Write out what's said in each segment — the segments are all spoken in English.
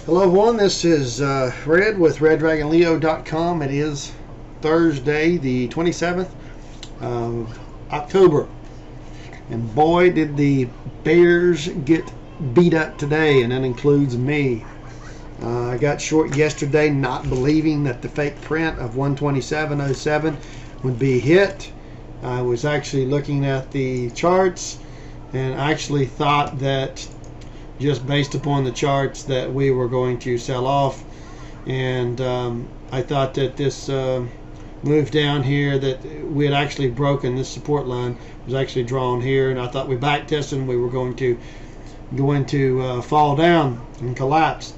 Hello everyone, this is Red with RedDragonLeo.com. It is Thursday the 27th of October, and boy did the Bears get beat up today, and that includes me. I got short yesterday not believing that the fake print of 127.07 would be hit. I was actually looking at the charts and actually thought that just based upon the charts that we were going to sell off, and I thought that this move down here, that we had actually broken this support line, was actually drawn here, and I thought we back tested and we were going to fall down and collapse,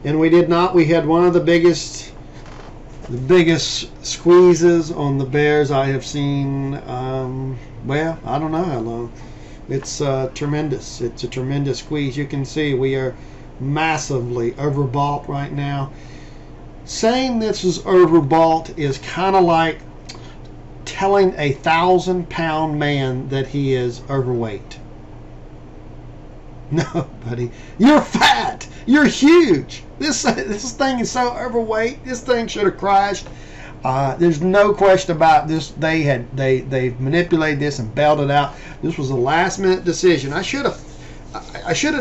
and we did not. We had one of the biggest squeezes on the Bears I have seen. Well, I don't know how long. It's tremendous. It's a tremendous squeeze. You can see we are massively overbought right now. Saying this is overbought is kind of like telling a 1,000-pound man that he is overweight. No, buddy, you're fat. You're huge. This thing is so overweight. This thing should have crashed. There's no question about this. They manipulated this and bailed it out. This was a last-minute decision. I should have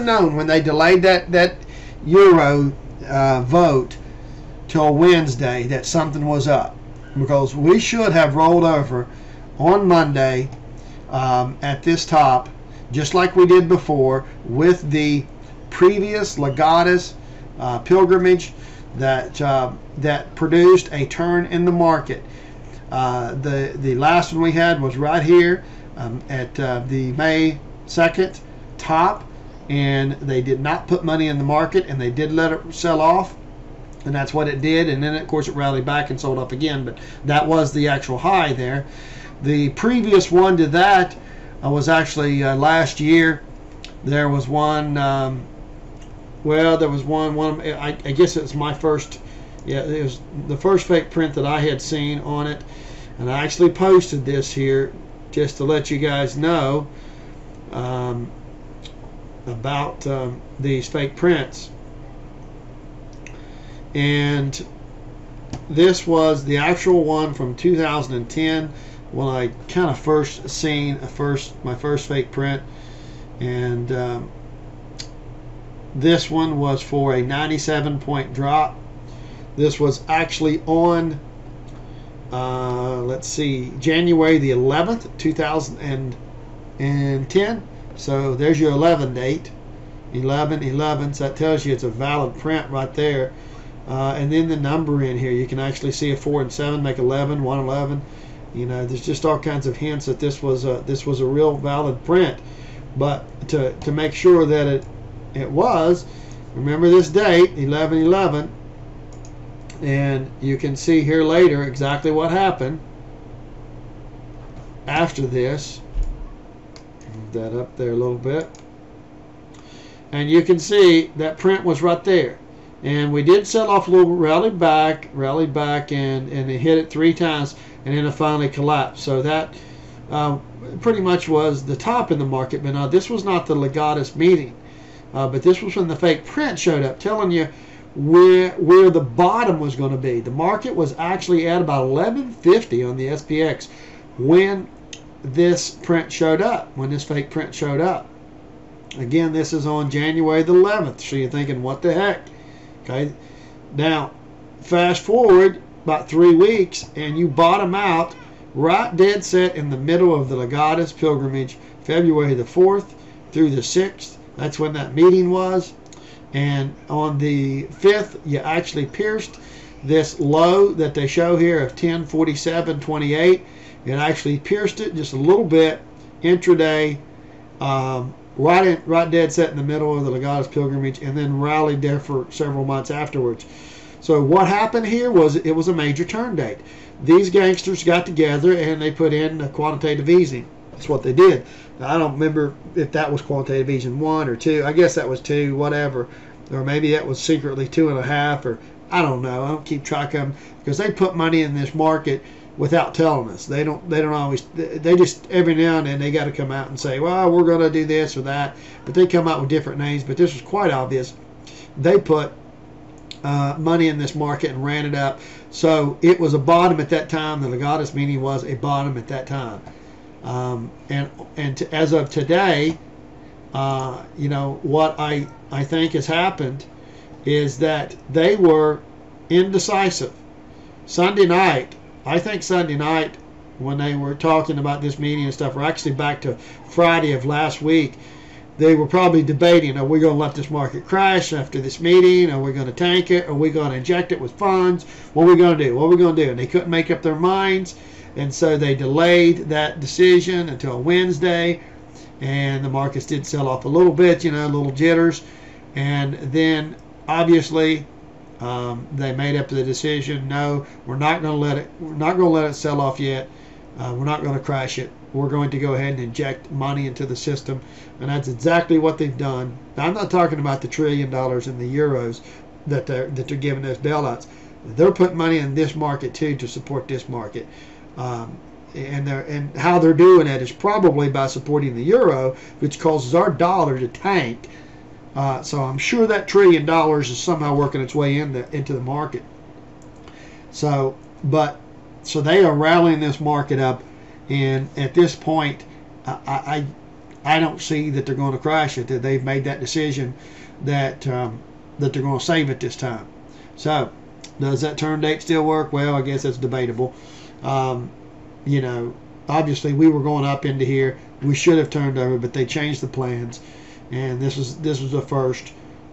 known when they delayed that Euro vote till Wednesday that something was up, because we should have rolled over on Monday at this top, just like we did before with the previous Legatus pilgrimage that produced a turn in the market. The last one we had was right here at the May 2nd top, and they did not put money in the market, and they did let it sell off, and that's what it did. And then of course it rallied back and sold up again, but that was the actual high there. The previous one to that was actually last year. There was one, well, there was one I guess it was my first, yeah, it was the first fake print that I had seen on it, and I actually posted this here just to let you guys know about these fake prints. And this was the actual one from 2010 when I kind of first seen my first fake print, and this one was for a 97-point drop. This was actually on, let's see, January the 11th, 2010. So there's your 11 date, 11/11. So that tells you it's a valid print right there. And then the number in here, you can actually see a 4 and 7 make 11, 111. You know, there's just all kinds of hints that this was a real valid print. But to make sure that it was, remember this date, 11/11, and you can see here later exactly what happened after this. Move that up there a little bit, and you can see that print was right there, and we did sell off a little, rallied back, and it hit it 3 times, and then it finally collapsed. So that pretty much was the top in the market. But now this was not the Legatus meeting. But this was when the fake print showed up, telling you where the bottom was going to be. The market was actually at about 1150 on the SPX when this print showed up, when this fake print showed up. Again, this is on January the 11th, so you're thinking, what the heck? Okay, now fast forward about 3 weeks, and you bottom out right dead set in the middle of the Legatus pilgrimage, February the 4th through the 6th. That's when that meeting was. And on the 5th, you actually pierced this low that they show here of 1047.28. It actually pierced it just a little bit intraday, right dead set in the middle of the Legatus pilgrimage, and then rallied there for several months afterwards. So what happened here was it was a major turn date. These gangsters got together and they put in a quantitative easing. That's what they did. Now, I don't remember if that was quantitative easing 1 or 2. I guess that was 2, whatever. Or maybe that was secretly 2.5, or I don't know. I don't keep track of them, because they put money in this market without telling us. They don't always, they just every now and then they got to come out and say, well, we're going to do this or that, but they come out with different names. But this was quite obvious they put money in this market and ran it up. So it was a bottom at that time. The Legatus meeting was a bottom at that time. As of today, you know, what I think has happened is that they were indecisive. Sunday night, I think Sunday night, when they were talking about this meeting and stuff, we're actually back to Friday of last week. They were probably debating, are we going to let this market crash after this meeting? Are we going to tank it? Are we going to inject it with funds? What are we going to do? What are we going to do? And they couldn't make up their minds. And so they delayed that decision until Wednesday. And the markets did sell off a little bit, you know, little jitters. And then, obviously, they made up the decision. No, we're not going to let it. We're not going to let it sell off yet. We're not going to crash it. We're going to go ahead and inject money into the system, and that's exactly what they've done. Now, I'm not talking about the $1 trillion in the euros that they're giving those bailouts. They're putting money in this market too to support this market, and how they're doing it is probably by supporting the euro, which causes our dollar to tank. So I'm sure that $1 trillion is somehow working its way into the market. So they are rallying this market up, and at this point, I don't see that they're going to crash it. That they've made that decision that they're going to save it this time. So does that turn date still work? Well, I guess that's debatable. You know, obviously we were going up into here. We should have turned over, but they changed the plans, and this was the first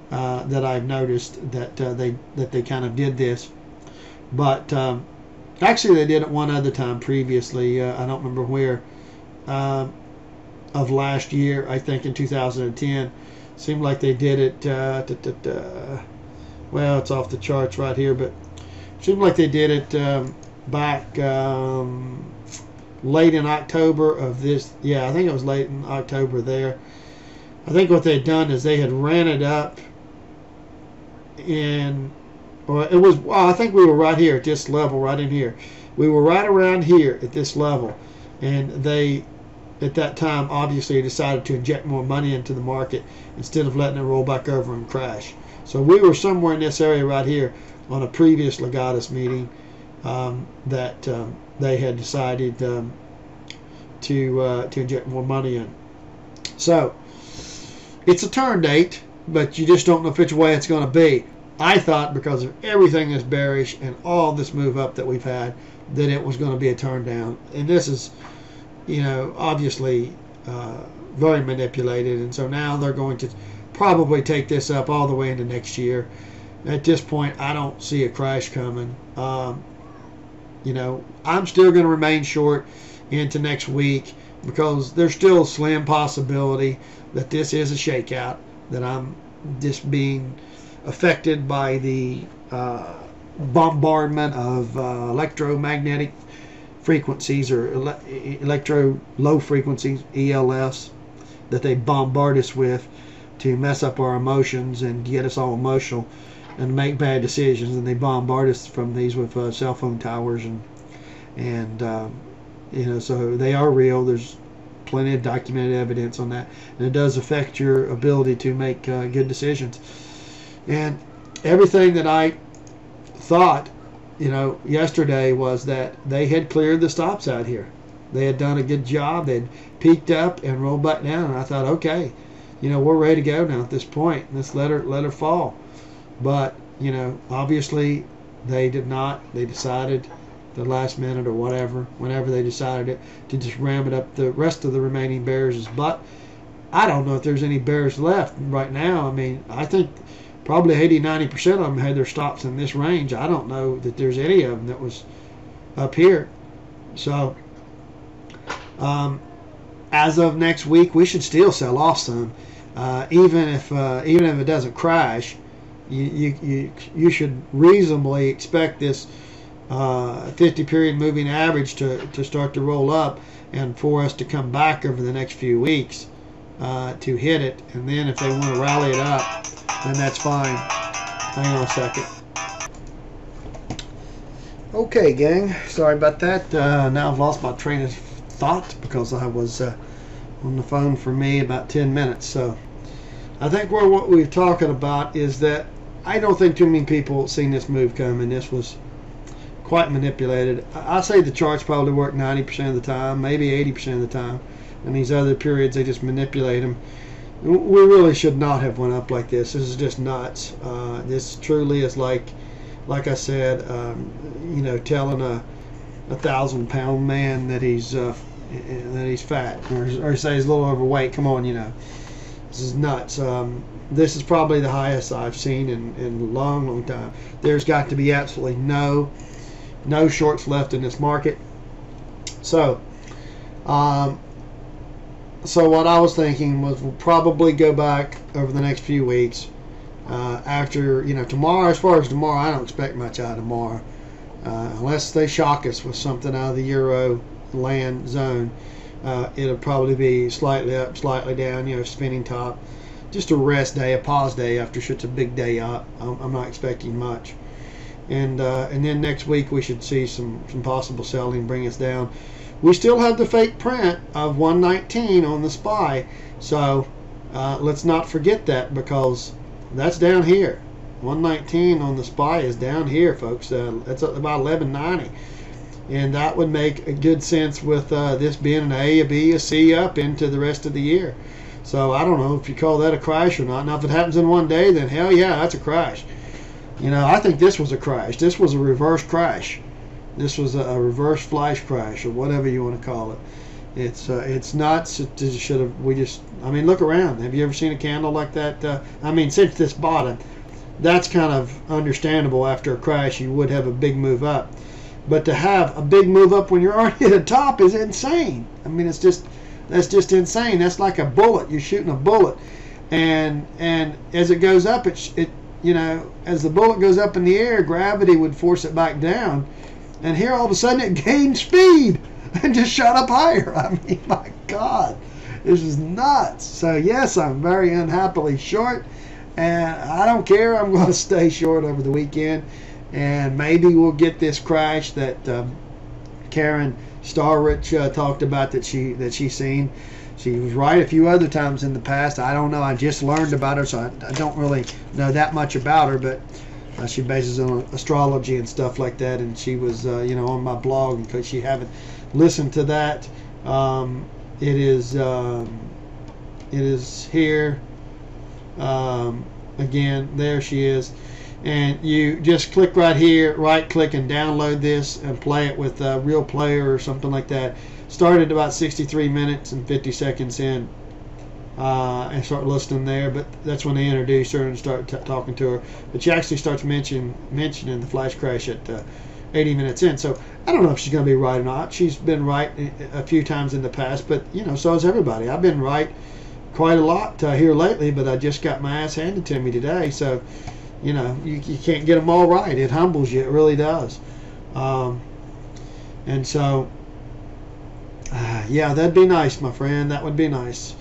that I've noticed that they kind of did this. But actually, they did it one other time previously. I don't remember where. Of last year, I think in 2010. Seemed like they did it. Well, it's off the charts right here, but it seemed like they did it back late in October of this. Yeah, I think it was late in October there. I think what they'd done is they had ran it up in. Well, it was. Well, I think we were right here at this level, right in here. We were right around here at this level, and they, at that time, obviously decided to inject more money into the market instead of letting it roll back over and crash. So we were somewhere in this area right here on a previous Legatus meeting that they had decided to inject more money in. So it's a turn date, but you just don't know which way it's going to be. I thought because of everything that's bearish and all this move up that we've had, that it was going to be a turn down. And this is, you know, obviously very manipulated. And so now they're going to probably take this up all the way into next year. At this point, I don't see a crash coming. You know, I'm still going to remain short into next week because there's still a slim possibility that this is a shakeout, that I'm just being affected by the bombardment of electromagnetic frequencies or electro low frequencies, ELFs, that they bombard us with to mess up our emotions and get us all emotional and make bad decisions. And they bombard us from these with cell phone towers and you know, so they are real. There's plenty of documented evidence on that, and it does affect your ability to make good decisions. And everything that I thought, you know, yesterday was that they had cleared the stops out here. They had done a good job. They'd peaked up and rolled back down, and I thought, okay, you know, we're ready to go now at this point. Let's let her fall. But, you know, obviously they did not. They decided the last minute or whatever, whenever they decided it, to just ram it up the rest of the remaining bears' butt. I don't know if there's any bears left right now. I mean, I think probably 80-90% of them had their stops in this range. I don't know that there's any of them that was up here. So as of next week, we should still sell off some. Even if it doesn't crash, you should reasonably expect this 50-period moving average to start to roll up, and for us to come back over the next few weeks to hit it. And then if they want to rally it up, then that's fine. Hang on a second. Okay, gang. Sorry about that. Now I've lost my train of thought because I was on the phone for me about 10 minutes. So I think what we're talking about is that I don't think too many people seen this move coming. This was quite manipulated. I say the charts probably work 90% of the time, maybe 80% of the time. And these other periods, they just manipulate them. We really should not have went up like this. This is just nuts. This truly is like I said, telling a 1,000-pound man that he's fat, or say he's a little overweight. Come on, this is nuts. This is probably the highest I've seen in a long, long time. There's got to be absolutely no shorts left in this market. So what I was thinking was we'll probably go back over the next few weeks. After tomorrow, as far as tomorrow, I don't expect much out of tomorrow, unless they shock us with something out of the Euro land zone. It'll probably be slightly up, slightly down, spinning top. Just a rest day, a pause day after such a big day up. I'm not expecting much. And then next week we should see some possible selling bring us down. We still have the fake print of 119 on the SPY, so let's not forget that, because that's down here. 119 on the SPY is down here, folks. That's about 1190, and that would make a good sense with this being an A, a B, a C up into the rest of the year. So I don't know if you call that a crash or not. Now, if it happens in one day, then hell yeah, that's a crash. I think this was a crash. This was a reverse crash. This was a reverse flash crash, or whatever you want to call it. It's nuts. Look around. Have you ever seen a candle like that? Since this bottom, that's kind of understandable. After a crash, you would have a big move up. But to have a big move up when you're already at the top is insane. That's just insane. That's like a bullet. You're shooting a bullet, and as it goes up, as the bullet goes up in the air, gravity would force it back down. And here, all of a sudden, it gained speed and just shot up higher. My God, this is nuts. So, yes, I'm very unhappily short, and I don't care. I'm going to stay short over the weekend, and maybe we'll get this crash that Karen Starrich talked about that she's seen. She was right a few other times in the past. I don't know. I just learned about her, so I don't really know that much about her, but she bases on astrology and stuff like that, and she was on my blog. In case you haven't listened to that, it is here again. There she is, and you just click right here, right click, and download this and play it with a Real Player or something like that. Started about 63 minutes and 50 seconds in, and start listening there. But that's when they introduce her and start talking to her. But she actually starts mentioning the flash crash at 80 minutes in. So I don't know if she's going to be right or not. She's been right a few times in the past, but so has everybody. I've been right quite a lot here lately, but I just got my ass handed to me today. So you can't get them all right. It humbles you. It really does. And so yeah, that'd be nice, my friend. That would be nice.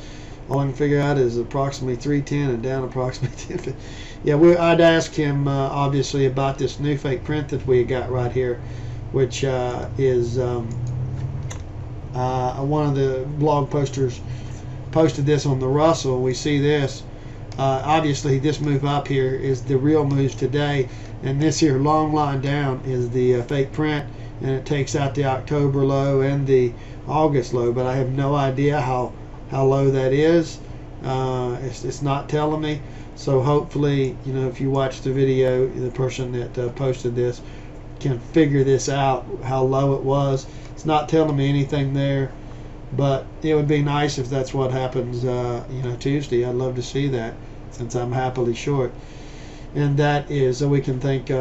All I can figure out is approximately 310 and down approximately 10. Yeah, I'd ask him obviously about this new fake print that we got right here, which is one of the blog posters posted this on the Russell. We see this. Obviously, this move up here is the real moves today, and this here long line down is the fake print, and it takes out the October low and the August low, but I have no idea how low that is. It's not telling me. So hopefully, if you watch the video, the person that posted this can figure this out, how low it was. It's not telling me anything there, but it would be nice if that's what happens Tuesday. I'd love to see that, since I'm happily short. And that is, so we can thank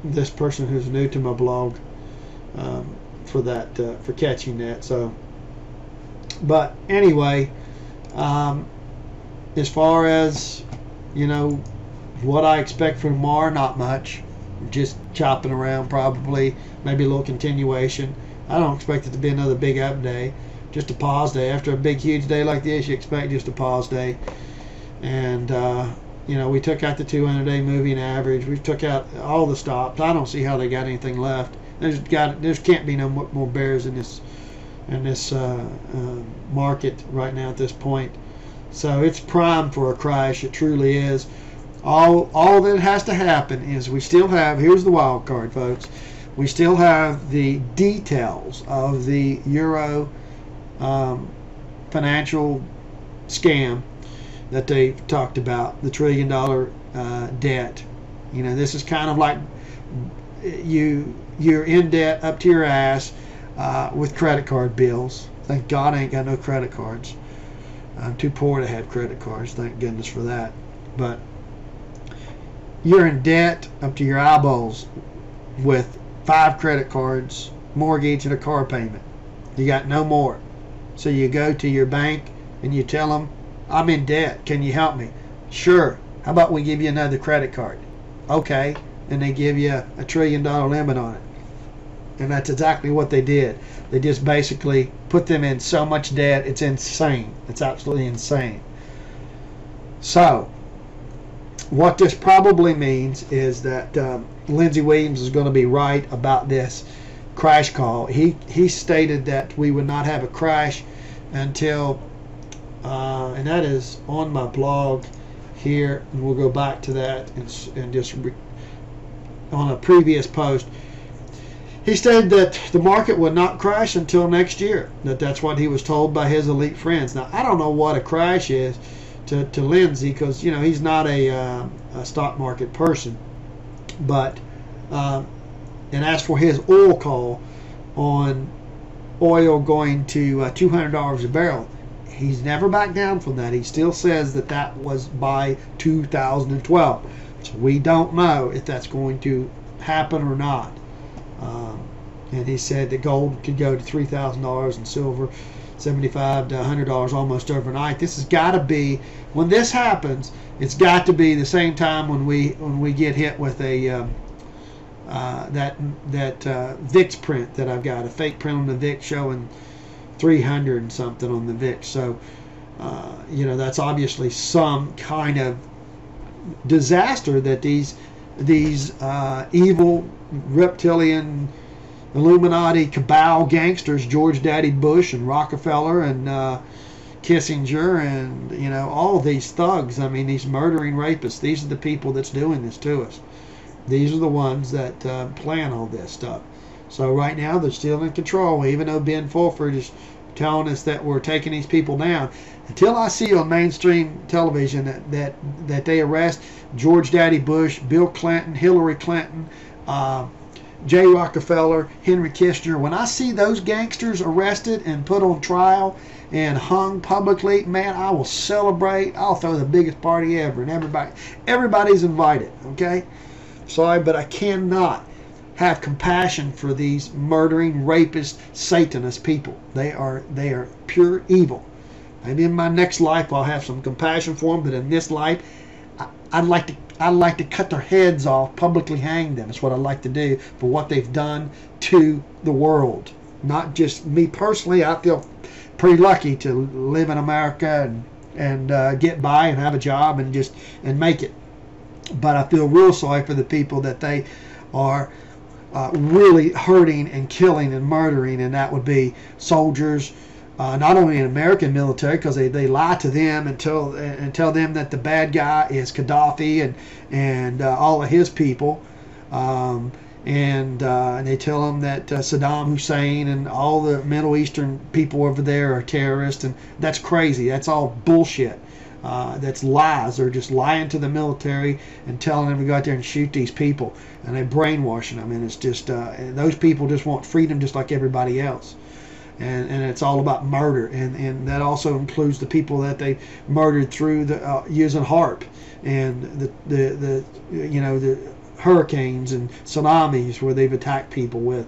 this person who's new to my blog for that, for catching that. So, but anyway, as far as what I expect from tomorrow, not much. Just chopping around, probably maybe a little continuation. I don't expect it to be another big up day, just a pause day. After a big huge day like this, you expect just a pause day. And we took out the 200-day moving average. We took out all the stops. I don't see how they got anything left. There can't be no more bears in this market right now at this point. So it's prime for a crash. It truly is. All that has to happen is we still have, here's the wild card, folks. We still have the details of the Euro financial scam that they talked about, the $1 trillion debt. You know, this is kind of like you're in debt up to your ass with credit card bills. Thank God I ain't got no credit cards. I'm too poor to have credit cards. Thank goodness for that. But you're in debt up to your eyeballs with 5 credit cards, mortgage, and a car payment. You got no more. So you go to your bank and you tell them, I'm in debt. Can you help me? Sure. How about we give you another credit card? Okay. And they give you a $1 trillion limit on it. And that's exactly what they did. They just basically put them in so much debt. It's insane. It's absolutely insane. So what this probably means is that Lindsey Williams is going to be right about this crash call. He stated that we would not have a crash until, and that is on my blog here, and we'll go back to that and just on a previous post. He stated that the market would not crash until next year. That's what he was told by his elite friends. Now, I don't know what a crash is to Lindsey, because you know he's not a stock market person. But and as for his oil call on oil going to $200 a barrel, he's never backed down from that. He still says that that was by 2012. So we don't know if that's going to happen or not. And he said that gold could go to $3,000 and silver $75 to $100 almost overnight. This has got to be, when this happens, it's got to be the same time when we get hit with a that VIX print that I've got, a fake print on the VIX showing 300 and something on the VIX. So you know, that's obviously some kind of disaster that these evil reptilian Illuminati cabal gangsters, George Daddy Bush and Rockefeller and Kissinger and, you know, all these thugs, I mean, these murdering rapists, these are the people that's doing this to us. These are the ones that plan all this stuff. So right now they're still in control, even though Ben Fulford is telling us that we're taking these people down. Until I see on mainstream television that they arrest George Daddy Bush, Bill Clinton, Hillary Clinton, Jay Rockefeller, Henry Kissinger, when I see those gangsters arrested and put on trial and hung publicly, man, I will celebrate. I'll throw the biggest party ever, and everybody's invited, okay? Sorry, but I cannot have compassion for these murdering, rapist, Satanist people. They are pure evil. Maybe in my next life I'll have some compassion for them, but in this life, I'd like to cut their heads off, publicly hang them. That's what I'd like to do for what they've done to the world. Not just me personally. I feel pretty lucky to live in America and get by and have a job and make it. But I feel real sorry for the people that they are really hurting and killing and murdering, and that would be soldiers, not only in American military, because they lie to them and tell them that the bad guy is Gaddafi and all of his people, and they tell them that Saddam Hussein and all the Middle Eastern people over there are terrorists, and that's crazy. That's all bullshit. That's lies. They're just lying to the military and telling them to go out there and shoot these people, and they're brainwashing them. And it's just those people just want freedom just like everybody else. And it's all about murder, and that also includes the people that they murdered through the using HARP and the hurricanes and tsunamis where they've attacked people with,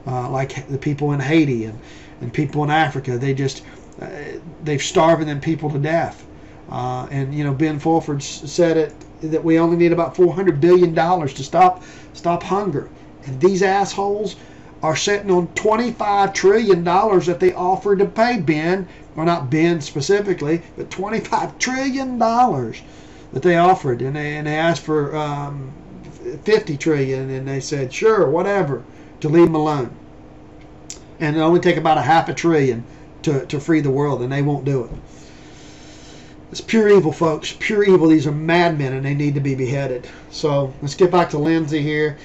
like the people in Haiti and people in Africa. They've starving them people to death. And you know, Ben Fulford said it that we only need about $400 billion to stop hunger, and these assholes are sitting on $25 trillion that they offered to pay Ben, or not Ben specifically, but $25 trillion that they offered, and they asked for $50 trillion, and they said sure, whatever, to leave them alone, and it only take about $500 billion to free the world, and they won't do it. It's pure evil, folks. Pure evil. These are madmen, and they need to be beheaded. So let's get back to Lindsay here.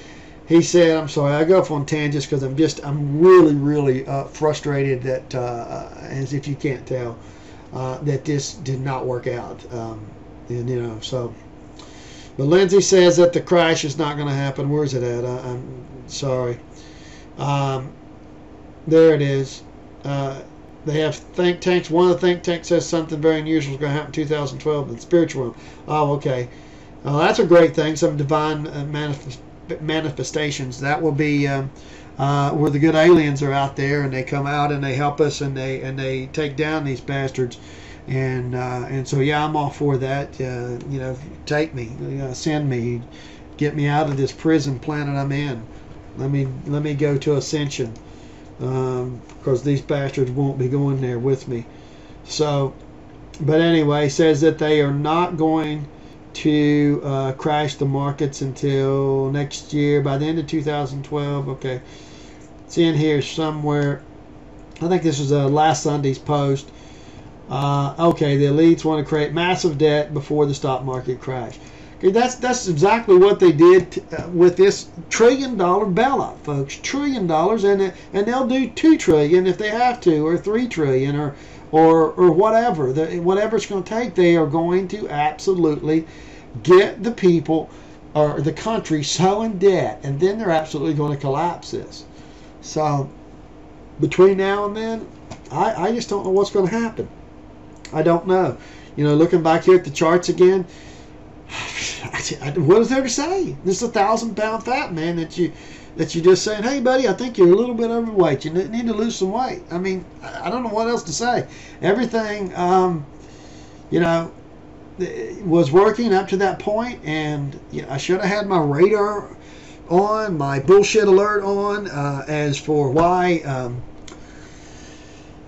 He said, I'm sorry, I go off on tangents because I'm really frustrated that, as if you can't tell, that this did not work out. And, you know, so. But Lindsay says that the crash is not going to happen. Where's it at? I'm sorry. There it is. They have think tanks. One of the think tanks says something very unusual is going to happen in 2012 in the spiritual realm. Oh, okay. That's a great thing. Some divine manifestations. That will be where the good aliens are out there, and they come out and they help us, and they take down these bastards. And so yeah, I'm all for that. You know, take me, send me, get me out of this prison planet I'm in. Let me go to Ascension, because these bastards won't be going there with me. So, but anyway, says that they are not going to crash the markets until next year, by the end of 2012. Okay, it's in here somewhere. I think this was last Sunday's post. Okay, the elites want to create massive debt before the stock market crash. Okay, that's exactly what they did with this $1 trillion bailout, folks. $1 trillion, and they'll do $2 trillion if they have to, or $3 trillion, or whatever. Whatever it's going to take, they are going to absolutely get the people or the country so in debt, and then they're absolutely going to collapse this. So between now and then, I just don't know what's going to happen. I don't know. You know, looking back here at the charts again, what is there to say? This is a 1,000-pound fat man that you just saying, hey buddy, I think you're a little bit overweight. You need to lose some weight. I mean, I don't know what else to say. Everything, you know, was working up to that point, and you know, I should have had my radar on, my bullshit alert on, as for why.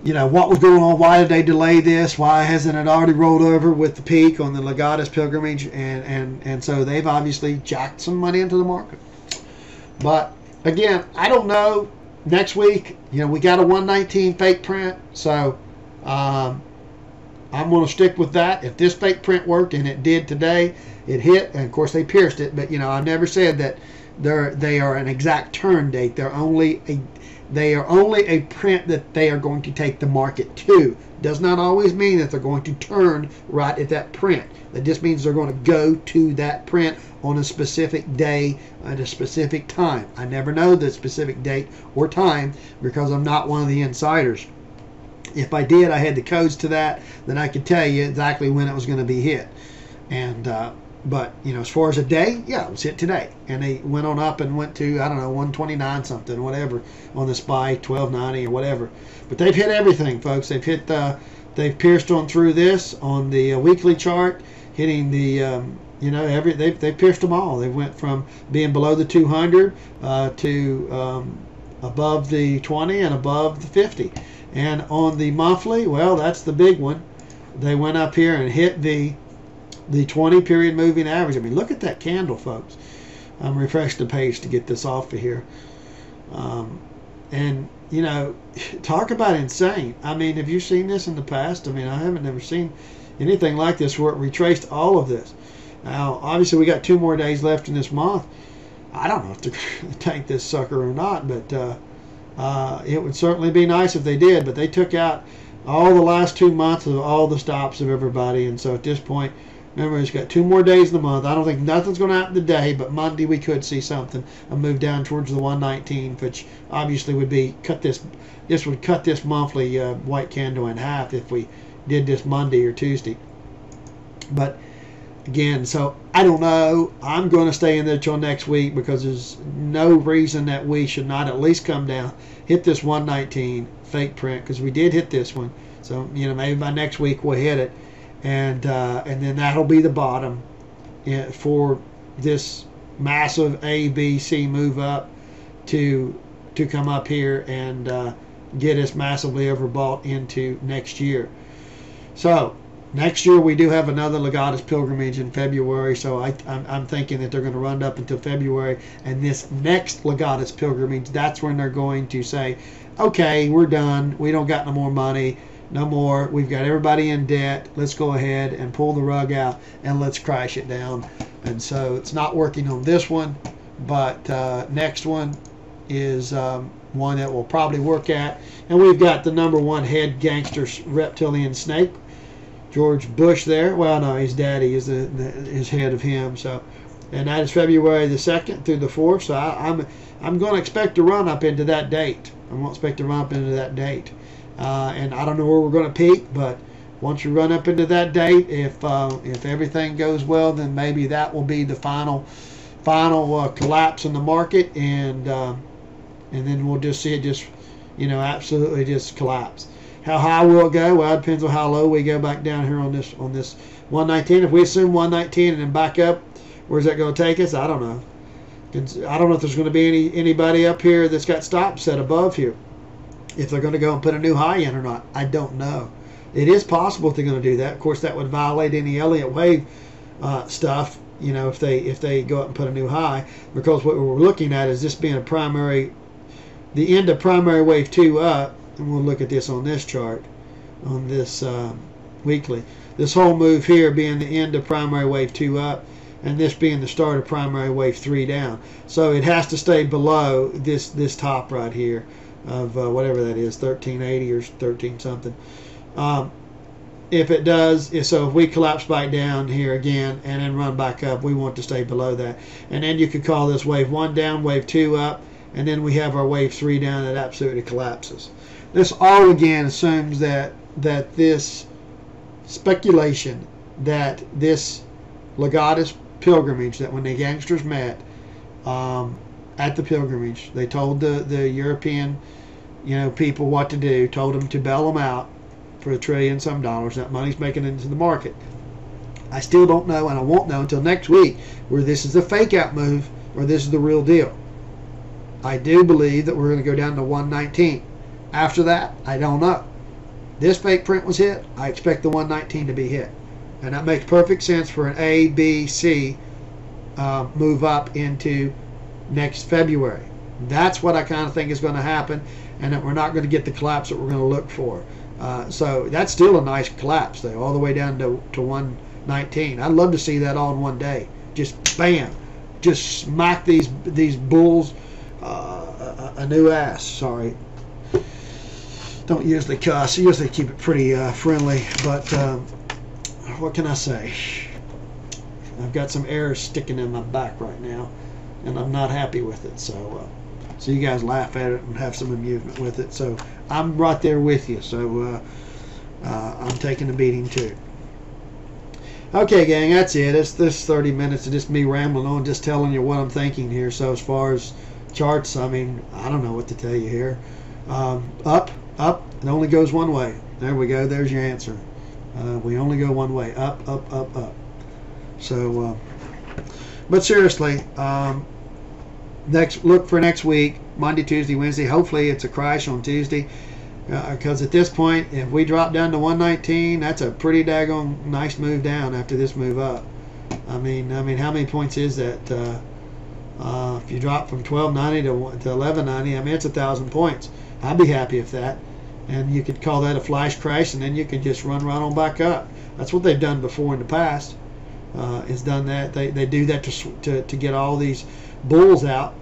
You know, what was going on? Why did they delay this? Why hasn't it already rolled over with the peak on the Legatus pilgrimage? And so they've obviously jacked some money into the market. But again, I don't know. Next week, you know, we got a 119 fake print. So I'm going to stick with that. If this fake print worked, and it did today, it hit. And of course, they pierced it. But, you know, I've never said that they are an exact turn date. They are only a print that they are going to take the market to. Does not always mean that they're going to turn right at that print. That just means they're going to go to that print on a specific day at a specific time. I never know the specific date or time because I'm not one of the insiders. If I did, I had the codes to that, then I could tell you exactly when it was going to be hit. And but, you know, as far as a day, yeah, it was hit today. And they went on up and went to, I don't know, 129 something, whatever, on the SPY, 1290 or whatever. But they've hit everything, folks. They've hit, they've pierced on through this on the weekly chart, hitting the, you know, they've pierced them all. They went from being below the 200 to above the 20 and above the 50. And on the monthly, well, that's the big one. They went up here and hit the 20 period moving average. I mean, look at that candle, folks. I'm refreshing the page to get this off of here. And, you know, talk about insane. I mean, have you seen this in the past? I mean, I haven't never seen anything like this where it retraced all of this. Now, obviously, we got 2 more days left in this month. I don't know if they're going to tank this sucker or not, but it would certainly be nice if they did. But they took out all the last 2 months of all the stops of everybody. And so at this point, remember, it's got 2 more days in the month. I don't think nothing's going to happen today, but Monday we could see something. A move down towards the 119, which obviously would be this would cut this monthly white candle in half if we did this Monday or Tuesday. But again, so I don't know. I'm going to stay in there till next week because there's no reason that we should not at least come down, hit this 119 fake print, because we did hit this one. So, you know, maybe by next week we'll hit it. And then that'll be the bottom for this massive ABC move up to come up here and get us massively overbought into next year. So next year we do have another Legatus pilgrimage in February. So I'm thinking that they're going to run up until February, and this next Legatus pilgrimage, that's when they're going to say, okay, we're done. We don't got no more money. No more. We've got everybody in debt. Let's go ahead and pull the rug out and let's crash it down. And so it's not working on this one, but next one is one that will probably work at. And we've got the #1 head gangster reptilian snake, George Bush there. Well, no, his daddy is his head of him. So, and that is February the 2nd through the 4th. So I'm going to expect to run up into that date. I'm going to expect to run up into that date. And I don't know where we're going to peak, but once you run up into that date, if everything goes well, then maybe that will be the final collapse in the market, and then we'll just see it just, absolutely just collapse. How high will it go? Well, it depends on how low we go back down here on this 119. If we assume 119 and then back up, where's that going to take us? I don't know. I don't know if there's going to be anybody up here that's got stops set above here. If they're going to go and put a new high in or not, I don't know. It is possible if they're going to do that. Of course, that would violate any Elliott wave stuff, if they go up and put a new high, because what we're looking at is this being the end of primary wave 2 up, and we'll look at this on this chart, on this weekly. This whole move here being the end of primary wave 2 up, and this being the start of primary wave 3 down. So it has to stay below this top right here of whatever that is, 1380 or 13 something. If it does, so if we collapse back down here again and then run back up, we want to stay below that. And then you could call this wave 1 down, wave 2 up, and then we have our wave 3 down that absolutely collapses. This all again assumes that this speculation that this Legatus pilgrimage, that when the gangsters met at the pilgrimage, they told the European people what to do, told them to bail them out for $1 trillion some dollars. That money's making it into the market. I still don't know, and I won't know until next week, where this is a fake out move or this is the real deal. I do believe that we're going to go down to 119. After that, I don't know. This fake print was hit. I expect the 119 to be hit, and that makes perfect sense for an A, B, C move up into next February. That's what I kind of think is going to happen, and that we're not going to get the collapse that we're going to look for. So that's still a nice collapse, though, all the way down to 119. I'd love to see that all in one day. Just bam, just smack these bulls a new ass. Sorry, don't usually cuss. I usually keep it pretty friendly, but what can I say? I've got some air sticking in my back right now, and I'm not happy with it. So you guys laugh at it and have some amusement with it. So I'm right there with you. So I'm taking a beating too. Okay, gang, that's it. It's this 30 minutes of just me rambling on, just telling you what I'm thinking here. So as far as charts, I mean, I don't know what to tell you here. Up. It only goes one way. There we go. There's your answer. We only go one way. Up. So, but seriously, look for next week, Monday, Tuesday, Wednesday. Hopefully it's a crash on Tuesday, because at this point, if we drop down to 119, that's a pretty daggone nice move down after this move up. I mean, how many points is that? If you drop from 1290 to 1190, I mean, it's 1,000 points. I'd be happy with that. And you could call that a flash crash, and then you can just run right on back up. That's what they've done before in the past. Is done that. They do that to get all these bulls out.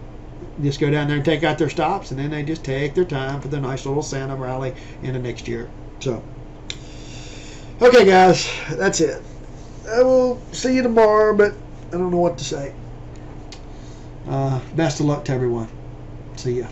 Just go down there and take out their stops, and then they just take their time for the nice little Santa rally into next year. So, okay, guys, that's it. I will see you tomorrow, but I don't know what to say. Best of luck to everyone. See ya.